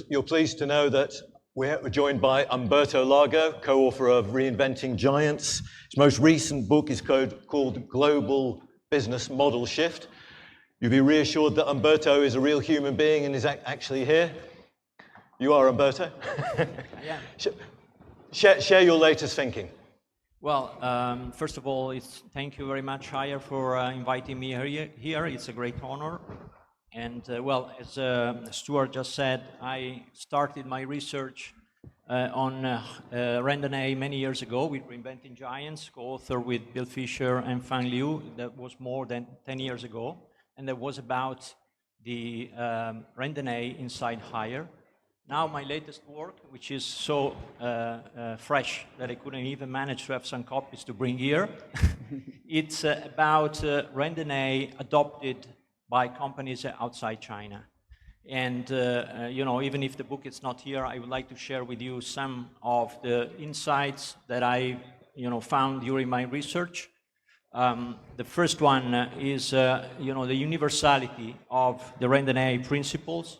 you're pleased to know that we're joined by Umberto Lago, co-author of Reinventing Giants. His most recent book is called Global Business Model Shift. You'll be reassured that Umberto is a real human being and is actually here. You are, Umberto? Yeah. Share your latest thinking. Well, first of all, thank you very much, Hire, for inviting me here. It's a great honor. And well, as Stuart just said, I started my research on Rendanheyi many years ago with Reinventing Giants, co-author with Bill Fisher and Fang Liu. That was more than 10 years ago. And that was about the Rendanheyi inside Hire. Now my latest work, which is so fresh that I couldn't even manage to have some copies to bring here, it's about Rendanheyi adopted by companies outside China. And you know, even if the book is not here, I would like to share with you some of the insights that I found during my research. The first one is the universality of the Rendanheyi principles.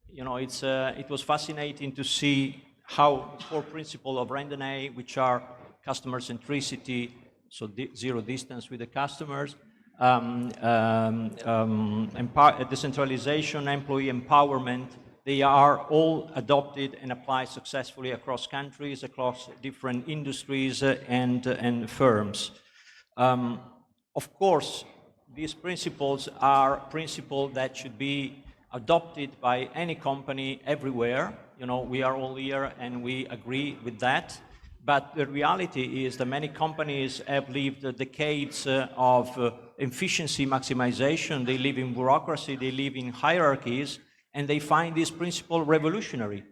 You know, it was fascinating to see how the core principle of Rendanheyi, which are customer centricity, so zero distance with the customers, decentralization, employee empowerment, they are all adopted and applied successfully across countries, across different industries and firms. Of course, these principles are principles that should be adopted by any company everywhere. You know, we are all here and we agree with that. But the reality is that many companies have lived decades of efficiency maximization. They live in bureaucracy, they live in hierarchies, and they find this principle revolutionary.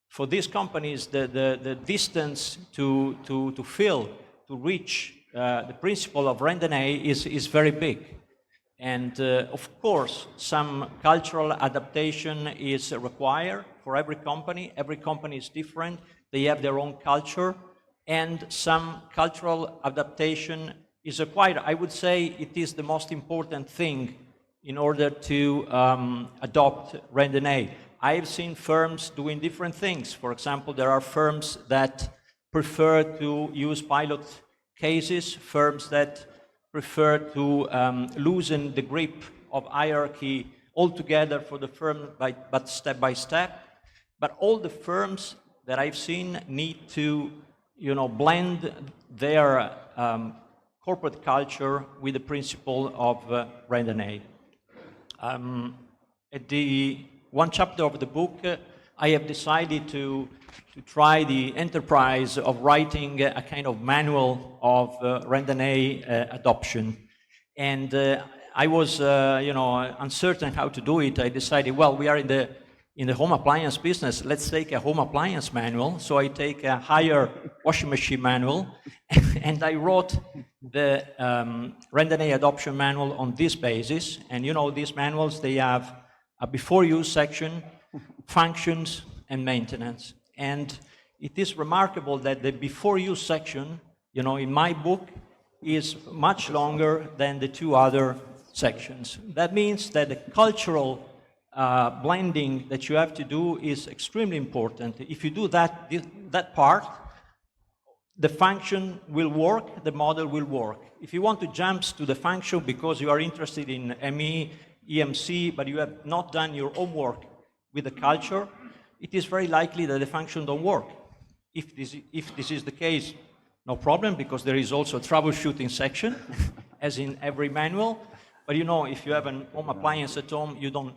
For these companies, the distance to reach the principle of Rendanheyi is very big. And of course, some cultural adaptation is required for every company. Every company is different. They have their own culture, and some cultural adaptation is required. I would say it is the most important thing in order to adopt Rendanheyi. I have seen firms doing different things. For example, there are firms that prefer to use pilot cases, firms that prefer to loosen the grip of hierarchy altogether for the firm, but step by step. But all the firms that I've seen need to, blend their corporate culture with the principle of Rendanheyi. At the one chapter of the book, I have decided to try the enterprise of writing a kind of manual of Rendanheyi adoption. And I was, uncertain how to do it. I decided, well, we are in the home appliance business. Let's take a home appliance manual. So I take a higher washing machine manual, and I wrote the Rendanheyi adoption manual on this basis. And these manuals, they have a before use section, functions, and maintenance. And it is remarkable that the before use section, in my book, is much longer than the two other sections. That means that the cultural blending that you have to do is extremely important. If you do that part, the function will work, the model will work. If you want to jump to the function because you are interested in ME, EMC, but you have not done your homework with the culture, it is very likely that the function don't work. If this is the case, no problem, because there is also a troubleshooting section, as in every manual. But if you have an home appliance at home, you don't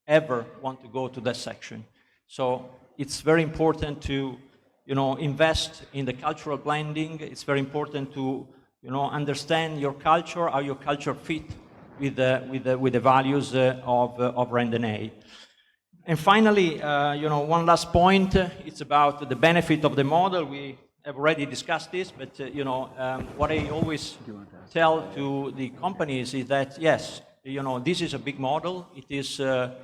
ever want to go to that section. So it's very important to, invest in the cultural blending. It's very important to, understand your culture, how your culture fit with the values of Rendanheyi. And finally, one last point. It's about the benefit of the model. We have already discussed this, but what I always tell to the companies is that yes, this is a big model. It is a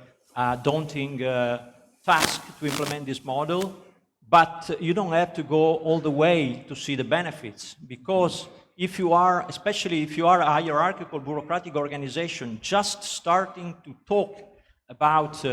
daunting task to implement this model, but you don't have to go all the way to see the benefits, because if you are, especially if you are a hierarchical bureaucratic organization, just starting to talk about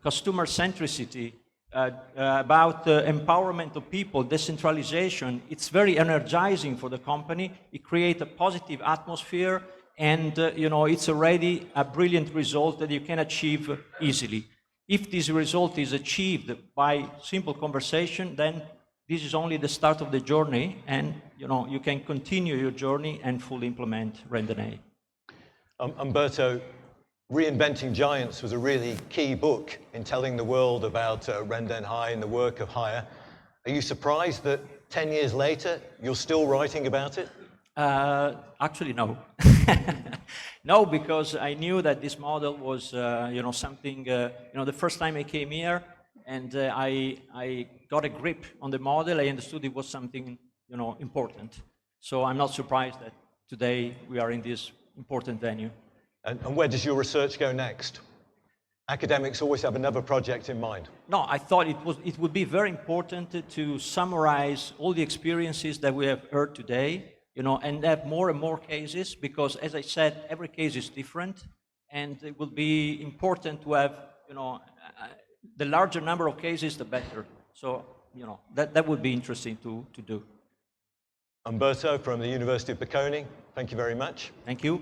customer centricity, about empowerment of people, decentralization. It's very energizing for the company. It creates a positive atmosphere, and it's already a brilliant result that you can achieve easily. If this result is achieved by simple conversation, then this is only the start of the journey, and you can continue your journey and fully implement Rendanheyi. Umberto, Reinventing Giants was a really key book in telling the world about Rendanheyi and the work of Hire. Are you surprised that 10 years later you're still writing about it? Actually, no. No, because I knew that this model was, something. The first time I came here and I got a grip on the model, I understood it was something, important. So I'm not surprised that today we are in this important venue. And where does your research go next? Academics always have another project in mind. No, I thought it would be very important to summarize all the experiences that we have heard today, and have more and more cases, because, as I said, every case is different, and it will be important to have, the larger number of cases, the better. So, that would be interesting to do. Umberto from the University of Bocconi, thank you very much. Thank you.